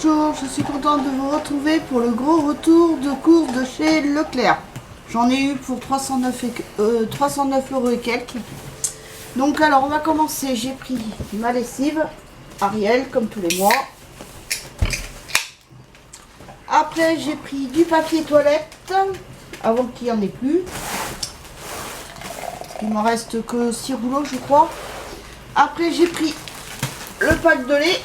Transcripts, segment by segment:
bonjour, je suis contente de vous retrouver pour le gros retour de course de chez Leclerc. J'en ai eu pour 309 € et quelques. Donc alors on va commencer, j'ai pris ma lessive, Ariel comme tous les mois. Après j'ai pris du papier toilette, avant qu'il n'y en ait plus. Il m'en reste que 6 rouleaux je crois. Après j'ai pris le pack de lait.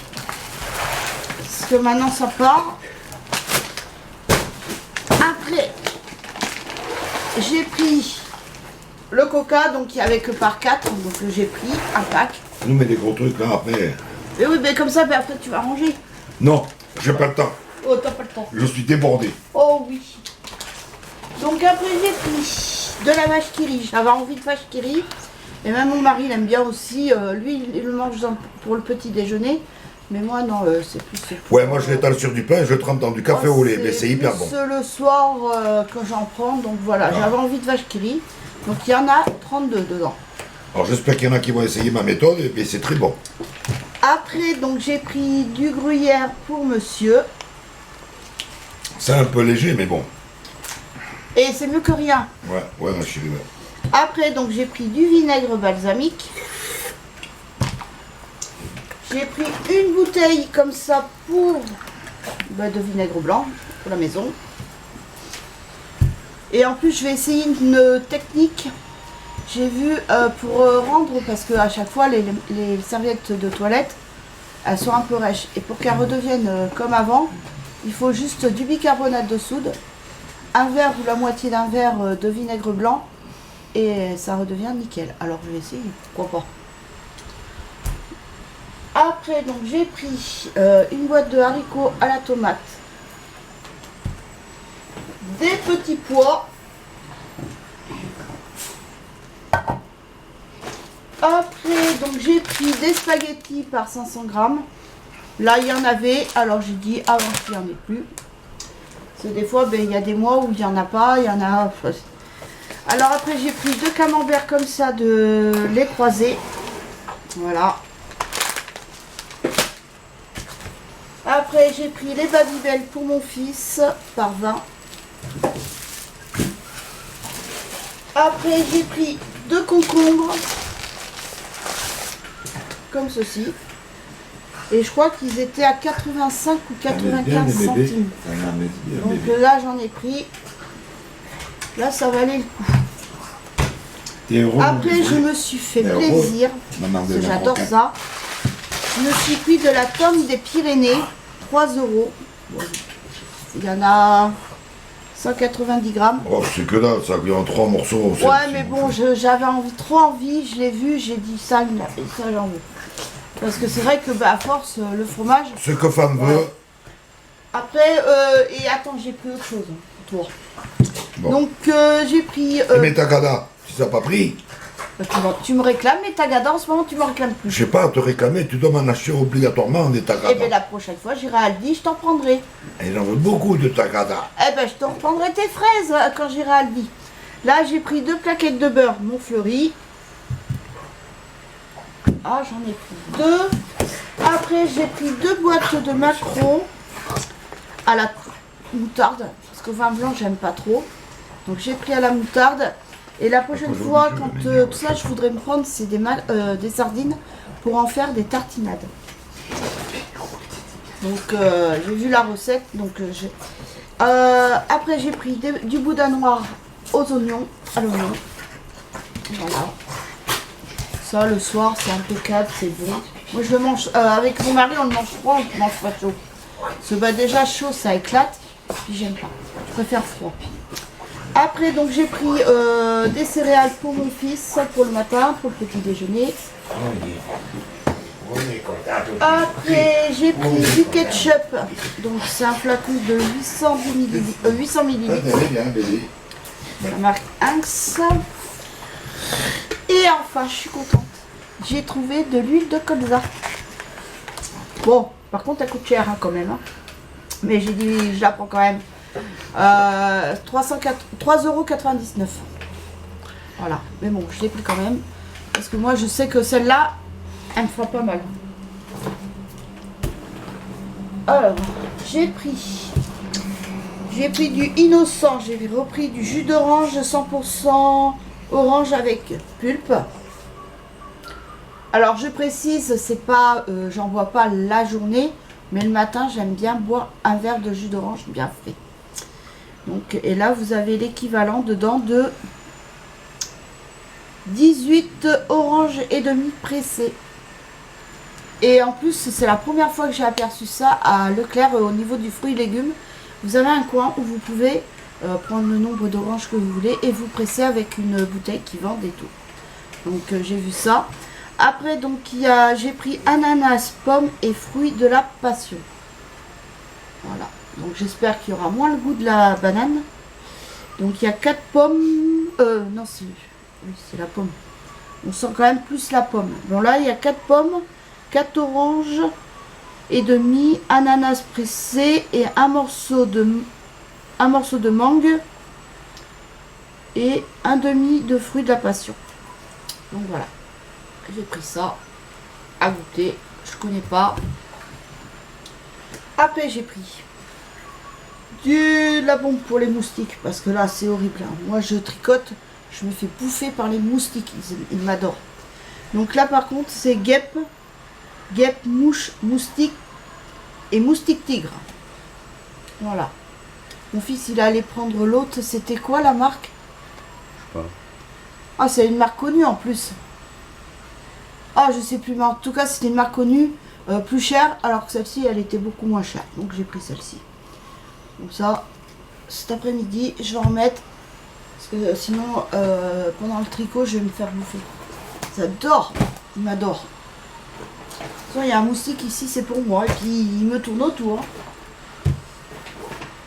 Parce que maintenant ça part. Après, j'ai pris le coca, donc il n'y avait que par 4, donc j'ai pris un pack. Nous met des gros trucs là après. Et oui, mais comme ça, ben après tu vas ranger. Non, j'ai pas le temps. Oh, t'as pas le temps. Je suis débordé. Oh oui. Donc après j'ai pris de la vache qui rit. J'avais envie de vache qui rit. Et même mon mari il aime bien aussi. Lui il le mange pour le petit déjeuner. Mais moi non, c'est plus... Ouais, moi je l'étale sur du pain, je trempe dans du café au lait, mais c'est hyper bon. C'est le soir que j'en prends, donc voilà, j'avais envie de vache qui rit. Donc il y en a 32 dedans. Alors j'espère qu'il y en a qui vont essayer ma méthode, et c'est très bon. Après, donc j'ai pris du gruyère pour monsieur. C'est un peu léger, mais bon. Et c'est mieux que rien. Ouais, ma chérie. Ouais. Après, donc j'ai pris du vinaigre balsamique. J'ai pris une bouteille comme ça pour de vinaigre blanc pour la maison. Et en plus, je vais essayer une technique. J'ai vu pour rendre, parce que à chaque fois, les serviettes de toilette, elles sont un peu rêches. Et pour qu'elles redeviennent comme avant, il faut juste du bicarbonate de soude, un verre ou la moitié d'un verre de vinaigre blanc, et ça redevient nickel. Alors je vais essayer, pourquoi pas. Après, donc j'ai pris une boîte de haricots à la tomate, des petits pois, après donc j'ai pris des spaghettis par 500 grammes. Là il y en avait, alors j'ai dit avant qu'il n'y en ait plus. C'est des fois, il y a des mois où il n'y en a pas, il y en a... Alors après j'ai pris 2 camemberts comme ça de lait croisé, voilà. Après, j'ai pris les Babybel pour mon fils, par 20. Après, j'ai pris 2 concombres, comme ceci. Et je crois qu'ils étaient à 85 ou 95 centimes. Donc là, j'en ai pris. Là, ça valait le coup. Après, je me suis fait plaisir, parce que j'adore ça. Je me suis pris de la tome des Pyrénées, 3 €. Il y en a 190 grammes. Oh, c'est que là, ça vient en 3 morceaux. Ouais, mais bon, j'avais trop envie, je l'ai vu, j'ai dit ça j'en veux. Parce que c'est vrai que à force, le fromage... Ce que femme veut. Après, et attends, j'ai pris autre chose pour toi. Bon. Donc, j'ai pris... Mais Tagada, tu n'as pas pris? Tu me réclames les Tagada, en ce moment tu me réclames plus. Je sais pas, te réclamer, tu dois m'en acheter obligatoirement des Tagada. Et bien la prochaine fois j'irai à Aldi, je t'en prendrai. Et j'en veux beaucoup de Tagada. Eh ben je t'en reprendrai tes fraises quand j'irai à Aldi. Là j'ai pris 2 plaquettes de beurre Montfleury. Ah j'en ai pris 2. Après j'ai pris 2 boîtes de macarons à la moutarde. Parce que vin blanc j'aime pas trop. Donc j'ai pris à la moutarde. Et la prochaine fois, quand tout ça, je voudrais me prendre, c'est des sardines pour en faire des tartinades. Donc, j'ai vu la recette. Donc, après, j'ai pris du boudin noir aux oignons, à l'oignon. Voilà. Ça, le soir, c'est impeccable, c'est bon. Moi, je le mange avec mon mari, on le mange froid, on le mange pas chaud. Parce que déjà chaud, ça éclate. Puis j'aime pas. Je préfère froid. Après, donc j'ai pris des céréales pour mon fils, pour le matin, pour le petit déjeuner. Après, j'ai pris du ketchup. Donc c'est un flacon de 800 ml. La marque Heinz. Et enfin, je suis contente. J'ai trouvé de l'huile de colza. Bon, par contre, elle coûte cher quand même. Hein. Mais j'ai dit, je la prends quand même. 3,99 €. Voilà, mais bon, je l'ai pris quand même. Parce que moi, je sais que celle-là, elle me fera pas mal. Alors, j'ai pris du innocent, j'ai repris du jus d'orange 100% orange avec pulpe. Alors je précise, c'est pas, j'en bois pas la journée, mais le matin j'aime bien boire un verre de jus d'orange bien fait. Donc, et là vous avez l'équivalent dedans de 18 oranges et demi pressées. Et en plus c'est la première fois que j'ai aperçu ça à Leclerc au niveau du fruit et légumes. Vous avez un coin où vous pouvez prendre le nombre d'oranges que vous voulez et vous presser avec une bouteille qui vend et tout. Donc j'ai vu ça. Après donc j'ai pris ananas, pommes et fruits de la passion. Voilà. Donc j'espère qu'il y aura moins le goût de la banane. Donc il y a 4 pommes. Non c'est la pomme. On sent quand même plus la pomme. Bon là il y a 4 pommes, 4 oranges et demi, ananas pressé et un morceau de mangue et un demi de fruits de la passion. Donc voilà, j'ai pris ça à goûter, je connais pas. Après j'ai pris de la bombe pour les moustiques parce que là c'est horrible, hein. Moi je tricote, je me fais bouffer par les moustiques, ils m'adorent. Donc là par contre c'est guêpe, mouche, moustique et moustique tigre. Voilà. Mon fils il est allé prendre l'autre, c'était quoi la marque? Je sais pas. Ah c'est une marque connue en plus. Ah je sais plus, mais en tout cas c'était une marque connue, plus chère, alors que celle-ci elle était beaucoup moins chère. Donc j'ai pris celle-ci. Donc ça, cet après-midi je vais en mettre, parce que sinon pendant le tricot je vais me faire bouffer. J'adore, il m'adore. Il y a un moustique ici, c'est pour moi, et puis il me tourne autour.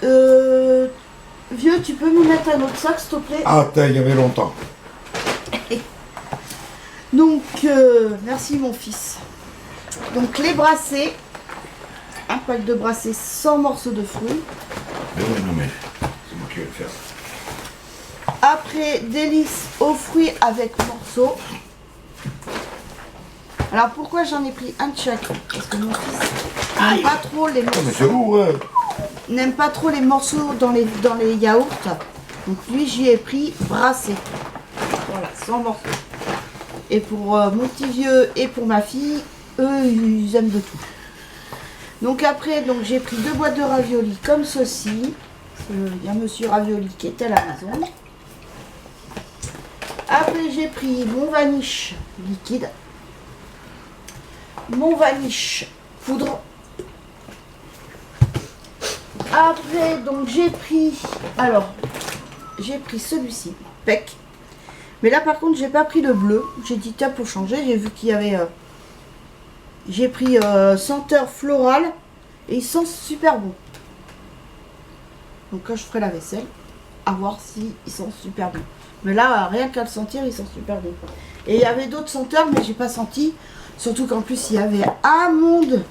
Vieux, tu peux me mettre un autre sac, s'il te plaît? Ah, il y avait longtemps. Donc, merci mon fils. Donc, les brassés, un pack de brassés 100 morceaux de fruits. Mais oui, non, mais c'est moi qui vais le faire. Après, délices aux fruits avec morceaux. Alors pourquoi j'en ai pris un de chaque? Parce que mon fils n'aime pas trop les Oh, mais morceaux. c'est lourd, hein. N'aime pas trop les morceaux dans les yaourts. Donc lui j'y ai pris brassé. Voilà, 100 morceaux. Et pour mon petit vieux et pour ma fille, eux ils aiment de tout. Donc après donc j'ai pris 2 boîtes de raviolis comme ceci. Il y a monsieur Ravioli qui était à la maison. Après j'ai pris mon vaniche liquide. Mon vaniche poudre. Après donc j'ai pris celui-ci Peck, mais là par contre j'ai pas pris le bleu, j'ai dit tiens pour changer, j'ai vu qu'il y avait j'ai pris senteur florale et il sent super bon. Donc quand je ferai la vaisselle, à voir si il sent super bon, mais là rien qu'à le sentir il sent super bon. Et il y avait d'autres senteurs mais j'ai pas senti. Surtout qu'en plus, il y avait un monde.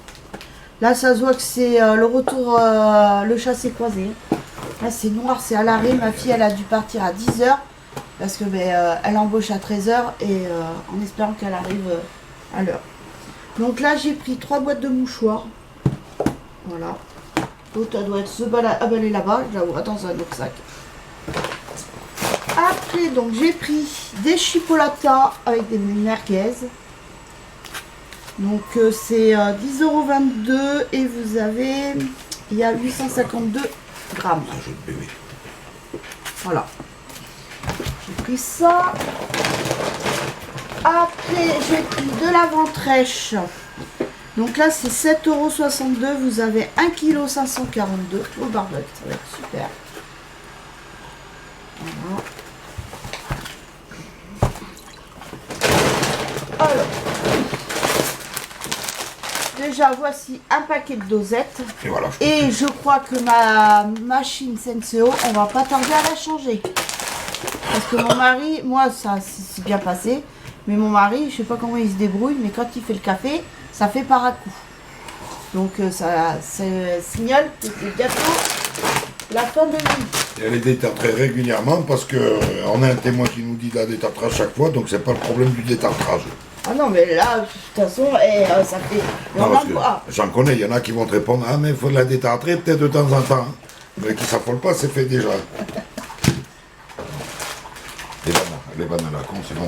Là, ça se voit que c'est le retour, le chassé croisé. Là, c'est noir, c'est à l'arrêt. Ma fille, elle a dû partir à 10h. Parce que elle embauche à 13h. Et en espérant qu'elle arrive à l'heure. Donc là, j'ai pris 3 boîtes de mouchoirs. Voilà. L'autre, elle doit être emballée là-bas. Je la vois dans un autre sac. Après, donc, j'ai pris des chipolatas avec des merguez. Donc c'est 10,22 € et vous avez, il y a 852 grammes. Un jeu de bébé. Voilà. J'ai pris ça. Après j'ai pris de la ventrèche. Donc là c'est 7,62 €. Vous avez 1,542 kg au barbecue. Ça va être super. Voilà. Alors. Déjà, voici un paquet de dosettes. Et voilà. Et je crois que ma machine Senseo, on va pas tarder à la changer. Parce que mon mari, moi, ça s'est bien passé. Mais mon mari, je sais pas comment il se débrouille, mais quand il fait le café, ça fait par à coup. Donc, ça signale que c'est bientôt la fin de nuit. Elle est détartrée régulièrement parce qu'on a un témoin qui nous dit de la détartrage chaque fois, donc c'est pas le problème du détartrage. Ah non, mais là, de toute façon, ça fait... Non, on parce en que boit. j'en connais, il y en a qui vont te répondre, ah mais il faut de la détartrer peut-être de temps en temps. Mais qui s'affolent pas, c'est fait déjà. Les bananes à la con, c'est bon.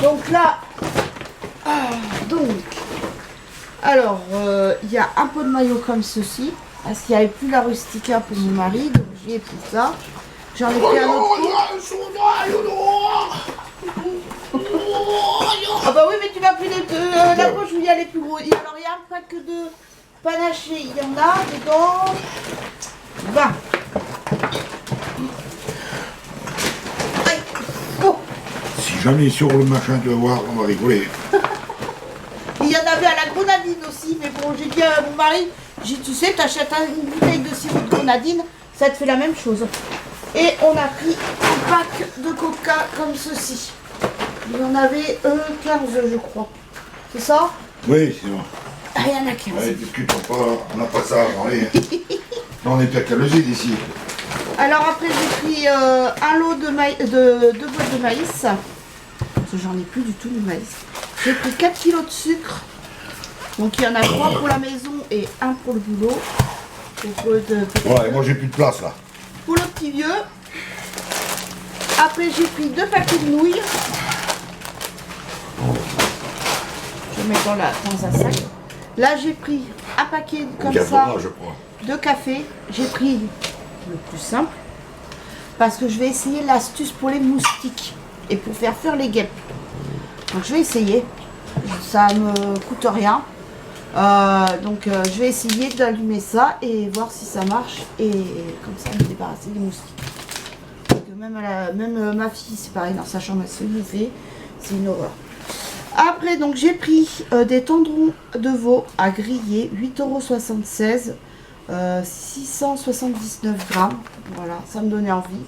Donc là, alors, il y a un pot de maillot comme ceci, parce qu'il n'y avait plus la rustica pour mon mari, donc j'ai pris ça. J'en ai pris un autre pot. Ah bah oui, mais tu m'as pris la poche où il y a les plus gros. Alors, il y a un pack de panaché, il y en a dedans 20. Aïe. Oh. Si j'en ai sur le machin, tu vas voir, on va rigoler. Il y en avait à la grenadine aussi, mais bon, j'ai dit à mon mari, j'ai dit, tu sais, t'achètes une bouteille de sirop de grenadine, ça te fait la même chose. Et on a pris un pack de coca comme ceci. Il y en avait 15, je crois. C'est ça? Oui, c'est bon. Ah, il y en a 15. Allez, discutons pas, on n'a pas ça à parler. On est plus qu'à le d'ici. Alors après, j'ai pris un lot de deux boîtes de maïs. Parce que j'en ai plus du tout de maïs. J'ai pris 4 kilos de sucre. Donc il y en a 3 pour la maison et 1 pour le boulot. Ouais, moi j'ai plus de place là. Pour le petit vieux. Après, j'ai pris 2 paquets de nouilles. Je mets dans un sac. Là, j'ai pris un paquet comme ça Je crois. de café. J'ai pris le plus simple. Parce que je vais essayer l'astuce pour les moustiques. Et pour faire fuir les guêpes. Donc je vais essayer. Ça me coûte rien. Je vais essayer d'allumer ça et voir si ça marche. Et comme ça, me débarrasser des moustiques. Parce que même ma fille, c'est pareil, dans sa chambre, elle se fait bouffer. C'est une horreur. Après, donc j'ai pris des tendrons de veau à griller, 8,76 €, 679 grammes. Voilà, ça me donnait envie.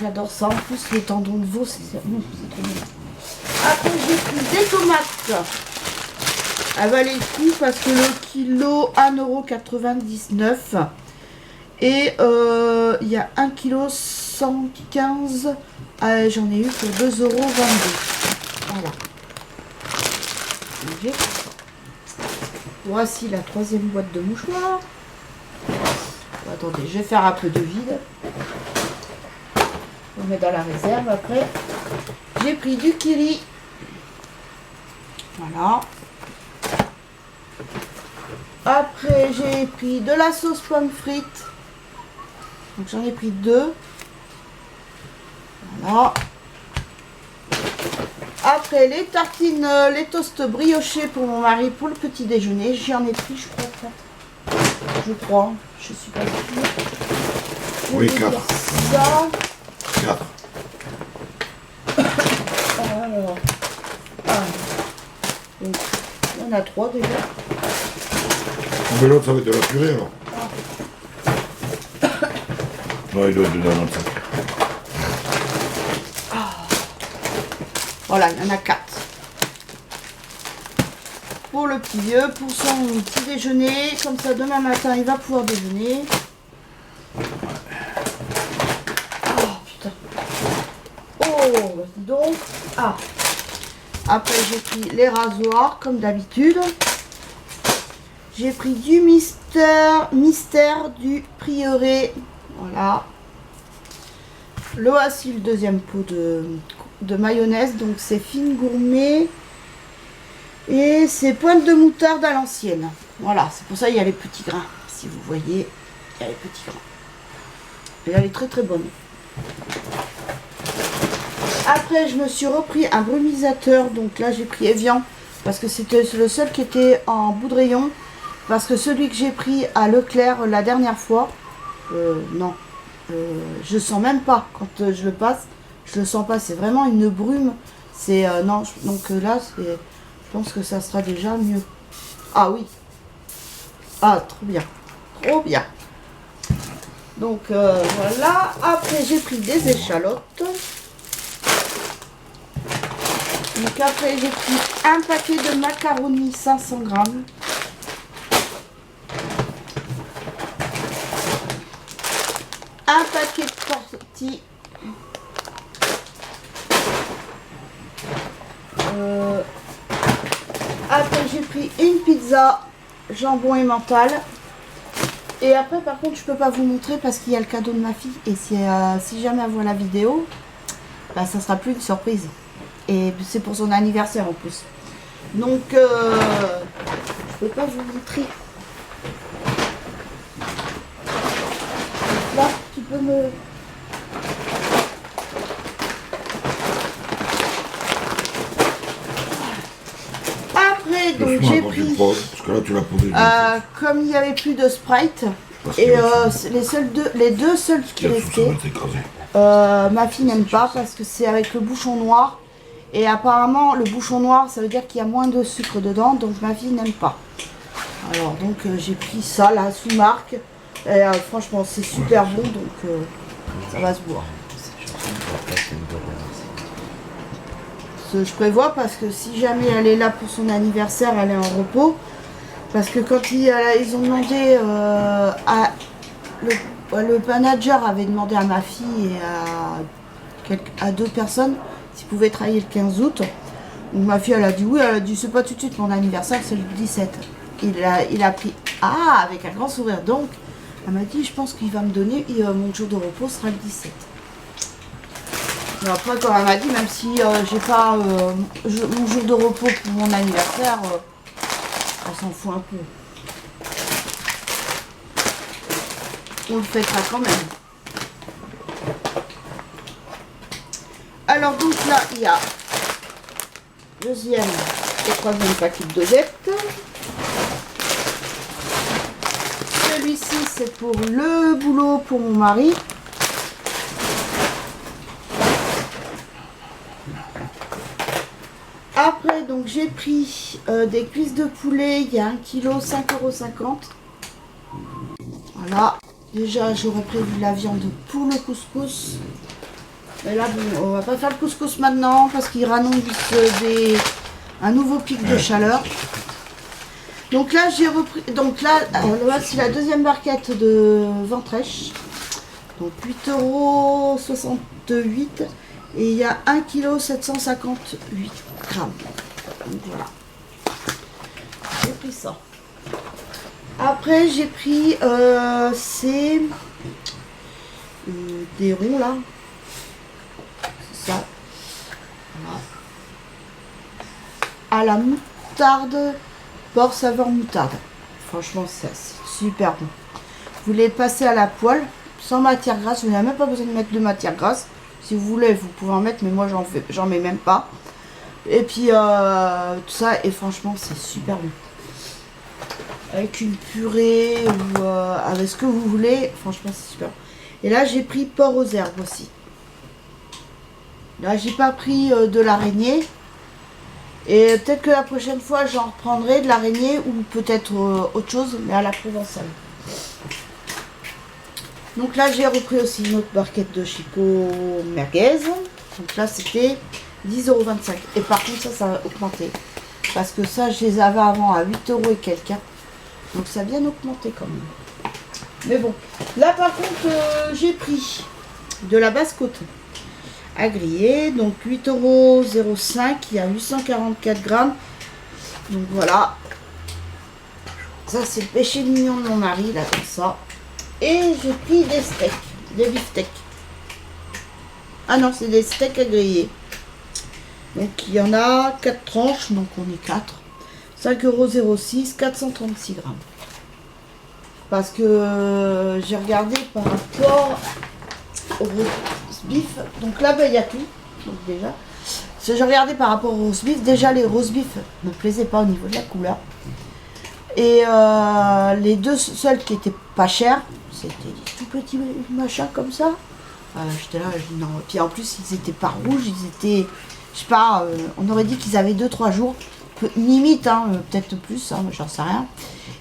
J'adore ça. En plus, les tendons de veau, c'est trop bon. Après, j'ai pris des tomates. Elle valait le coup parce que le kilo 1,99 €. Et il y a 1,115 kg. J'en ai eu pour 2,22 €. Voilà. Voici la 3e boîte de mouchoirs. Attendez, je vais faire un peu de vide. On met dans la réserve après. J'ai pris du kiri. Voilà. Après, j'ai pris de la sauce pomme frites. Donc j'en ai pris 2. Voilà. Après, les tartines, les toasts briochés pour mon mari pour le petit déjeuner. J'en ai pris, je crois, 4. Je crois. Je suis pas sûre. Oui, 4. Ça. 4. Alors. Donc, il y en a 3 déjà. Mais l'autre, ça va être de la purée alors. Non, il doit être dedans dans le sac. Voilà, il y en a 4. Pour le petit vieux, pour son petit déjeuner. Comme ça, demain matin, il va pouvoir déjeuner. Oh, putain. Oh, donc. Ah. Après, j'ai pris les rasoirs, comme d'habitude. J'ai pris du mystère du prieuré. Voilà. Voici le 2e pot de mayonnaise. Donc, c'est fine gourmet. Et c'est pointe de moutarde à l'ancienne. Voilà, c'est pour ça qu'il y a les petits grains. Si vous voyez, il y a les petits grains. Et elle est très très bonne. Après, je me suis repris un brumisateur. Donc là, j'ai pris Evian. Parce que c'était le seul qui était en bout de rayon. Parce que celui que j'ai pris à Leclerc la dernière fois, non. Je sens même pas. Quand je le passe, je le sens pas. C'est vraiment une brume. C'est non. Donc là, je pense que ça sera déjà mieux. Ah oui. Ah, trop bien. Trop bien. Donc voilà. Après, j'ai pris des échalotes. Donc après, j'ai pris un paquet de macaroni 500 grammes. Un paquet de tortillas. Après, j'ai pris une pizza, jambon et mental. Et après, par contre, je peux pas vous montrer parce qu'il y a le cadeau de ma fille. Et si jamais elle voit la vidéo, bah, ça sera plus une surprise. Et c'est pour son anniversaire en plus. Donc, je peux pas vous montrer. Là, tu peux me... Après, donc j'ai pris... Parce que là, tu l'as posé. Comme il n'y avait plus de Sprite, et les deux seuls qui restaient, ma fille n'aime pas parce que c'est avec le bouchon noir. Et apparemment, le bouchon noir, ça veut dire qu'il y a moins de sucre dedans, donc ma fille n'aime pas. Alors, donc j'ai pris ça, là, sous marque. Et, franchement, c'est super bon, donc ça va se boire. Je prévois parce que si jamais elle est là pour son anniversaire, elle est en repos. Parce que quand ils ont demandé le manager avait demandé à ma fille et à deux personnes s'ils pouvaient travailler le 15 août. Donc ma fille elle a dit oui, elle a dit c'est pas tout de suite mon anniversaire, c'est le 17. Il a pris avec un grand sourire. Donc elle m'a dit je pense qu'il va me donner mon jour de repos sera le 17. Et après quand elle m'a dit même si j'ai pas mon jour de repos pour mon anniversaire, on s'en fout un peu. On le fêtera quand même. Alors donc là, il y a deuxième et troisième paquet de dosettes. Celui-ci, c'est pour le boulot pour mon mari. Après, donc j'ai pris des cuisses de poulet, il y a 1 kg, 5,50 €. Voilà. Déjà, j'aurais prévu la viande pour le couscous. Mais là, bon, on va pas faire le couscous maintenant parce qu'il annonce un nouveau pic de chaleur. Donc là, j'ai repris. Donc là, c'est la deuxième barquette de ventrèche. Donc 8,68 €. Et il y a 1 kg 758 grammes. Donc voilà. J'ai pris ça. Après, j'ai pris des ronds là. C'est ça. Voilà. À la moutarde, porc saveur moutarde. Franchement, c'est super bon. Vous les passez à la poêle, sans matière grasse. Vous n'avez même pas besoin de mettre de matière grasse. Si vous voulez, vous pouvez en mettre, mais moi, j'en mets même pas. Et puis, tout ça, et franchement, c'est super bon. Avec une purée ou avec ce que vous voulez, franchement, c'est super. Et là, j'ai pris porc aux herbes aussi. Là, j'ai pas pris de l'araignée. Et peut-être que la prochaine fois, j'en reprendrai de l'araignée ou peut-être autre chose, mais à la provençale. Donc là, j'ai repris aussi une autre barquette de chipot merguez. Donc là, c'était 10,25 €. Et par contre, ça a augmenté. Parce que ça, je les avais avant à 8 € et quelques. Donc ça a bien augmenté quand même. Mais bon. Là, par contre, j'ai pris de la basse-côte à griller. Donc 8,05 €. Il y a 844 grammes. Donc voilà. Ça, c'est le péché mignon de mon mari, là, comme ça. Et j'ai pris des steaks, des beefsteaks. Ah non, c'est des steaks à griller. Donc il y en a 4 tranches, donc on est 4. 5,06 €, 436 grammes. Parce que j'ai regardé par rapport au roast beef. Donc là, il y a tout. Donc déjà, si j'ai regardé par rapport au roast beef, déjà les roast beef ne me plaisaient pas au niveau de la couleur. Et les deux seuls qui étaient pas chers, c'était des tout petits machins comme ça. J'étais là, je dis non. Et puis en plus, ils étaient pas rouges, ils étaient, je sais pas, on aurait dit qu'ils avaient 2-3 jours. Limite, hein, peut-être plus, hein, j'en sais rien.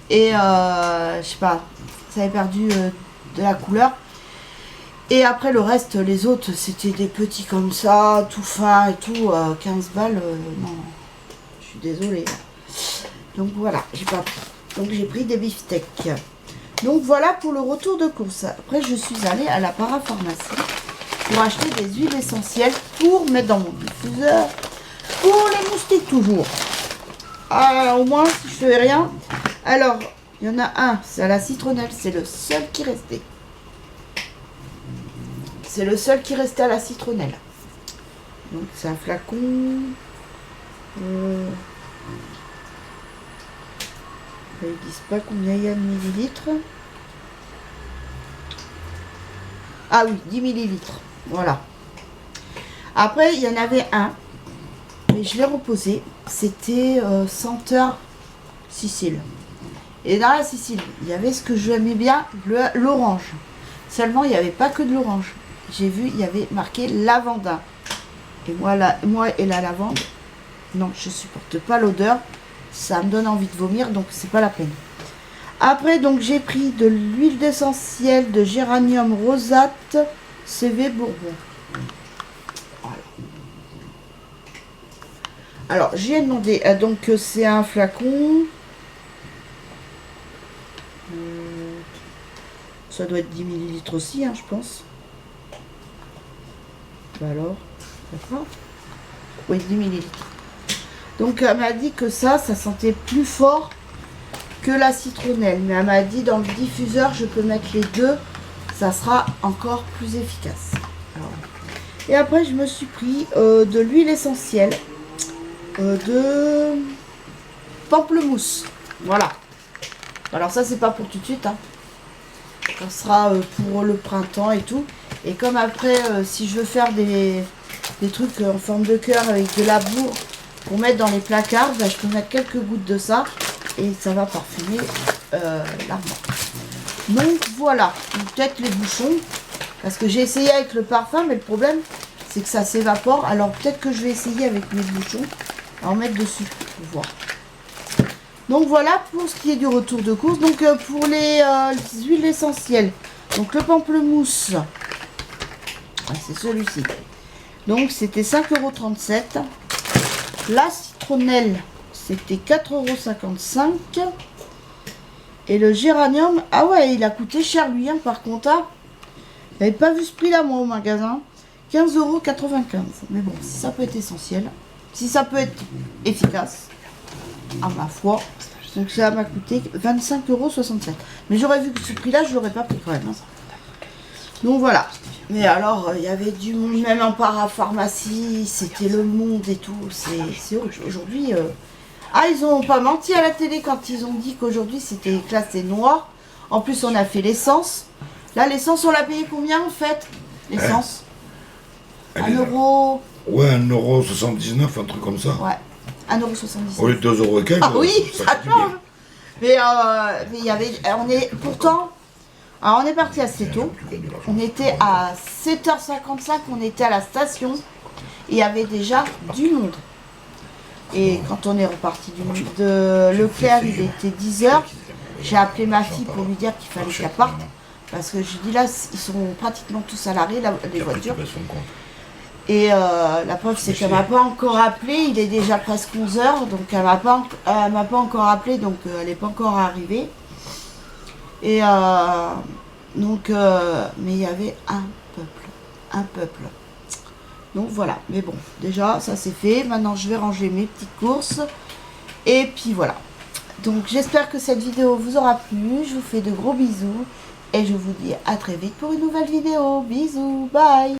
Et je sais pas, ça avait perdu de la couleur. Et après le reste, les autres, c'était des petits comme ça, tout fin et tout, 15 balles, non, je suis désolée. Donc voilà, j'ai pas pris. Donc j'ai pris des beefsteaks. Donc voilà pour le retour de course. Après je suis allée à la parapharmacie pour acheter des huiles essentielles pour mettre dans mon diffuseur. Pour les moustiques toujours. Ah, au moins, si je fais rien. Alors, il y en a un, c'est à la citronnelle. C'est le seul qui restait. C'est le seul qui restait à la citronnelle. Donc, c'est un flacon. Ils disent pas combien il y a de millilitres. Ah oui, 10 millilitres. Voilà. Après, il y en avait un. Mais je l'ai reposé. C'était senteur Sicile. Et dans la Sicile, il y avait ce que j'aimais bien, l'orange. Seulement, il n'y avait pas que de l'orange. J'ai vu, il y avait marqué lavandin. Et moi et la lavande, non, je supporte pas l'odeur. Ça me donne envie de vomir, donc c'est pas la peine. Après, donc j'ai pris de l'huile d'essentiel de géranium rosate CV Bourbon. Voilà. Alors, j'ai demandé, donc c'est un flacon. Ça doit être 10 millilitres aussi, hein, je pense. Bah alors, d'accord. Oui, 10 millilitres. Donc, elle m'a dit que ça sentait plus fort que la citronnelle. Mais elle m'a dit, dans le diffuseur, je peux mettre les deux. Ça sera encore plus efficace. Alors, et après, je me suis pris de l'huile essentielle de pamplemousse. Voilà. Alors ça, c'est pas pour tout de suite. Hein. Ça sera pour le printemps et tout. Et comme après, si je veux faire des trucs en forme de cœur avec de la bourre pour mettre dans les placards, ben, je peux mettre quelques gouttes de ça et ça va parfumer l'armoire. Donc voilà, peut-être les bouchons, parce que j'ai essayé avec le parfum, mais le problème c'est que ça s'évapore. Alors peut-être que je vais essayer avec mes bouchons à en mettre dessus pour voir. Donc voilà pour ce qui est du retour de course. Donc pour les huiles essentielles, donc le pamplemousse, c'est celui-ci. Donc c'était 5,37 €. La citronnelle, c'était 4,55 €. Et le géranium, ah ouais, il a coûté cher lui, hein, par contre. Hein. J'avais pas vu ce prix-là, moi, au magasin. 15,95 €. Mais bon, si ça peut être essentiel, si ça peut être efficace, à ma foi. Donc ça m'a coûté 25,67 €. Mais j'aurais vu que ce prix-là, je l'aurais pas pris quand même. Hein. Donc voilà. Mais alors, il y avait du monde, même en parapharmacie, c'était le monde et tout. C'est aujourd'hui... Ah, ils ont pas menti à la télé quand ils ont dit qu'aujourd'hui c'était classé noir. En plus, on a fait l'essence. Là, l'essence, on l'a payé combien en fait? L'essence 1 €. Ouais, 1,79 €, un truc comme ça. Ouais, 1,79 €. Au lieu de 2 € et quelques. Ah oui, ça change. Mais il y avait... On est... Pourtant... Alors, on est parti assez tôt. On était à 7h55, on était à la station. Et il y avait déjà du monde. Et quand on est reparti de Leclerc, il était 10 h. J'ai appelé ma fille pour lui dire qu'il fallait qu'elle parte. Parce que je dis là, ils sont pratiquement tous à l'arrêt, les voitures. Et la preuve, c'est qu'elle m'a pas encore appelé. Il est déjà presque 11 h. Donc elle m'a pas encore appelé. Donc elle n'est pas encore arrivée. Et donc, mais il y avait un peuple. Donc voilà, mais bon, déjà ça c'est fait. Maintenant je vais ranger mes petites courses. Et puis voilà. Donc j'espère que cette vidéo vous aura plu. Je vous fais de gros bisous. Et je vous dis à très vite pour une nouvelle vidéo. Bisous, bye.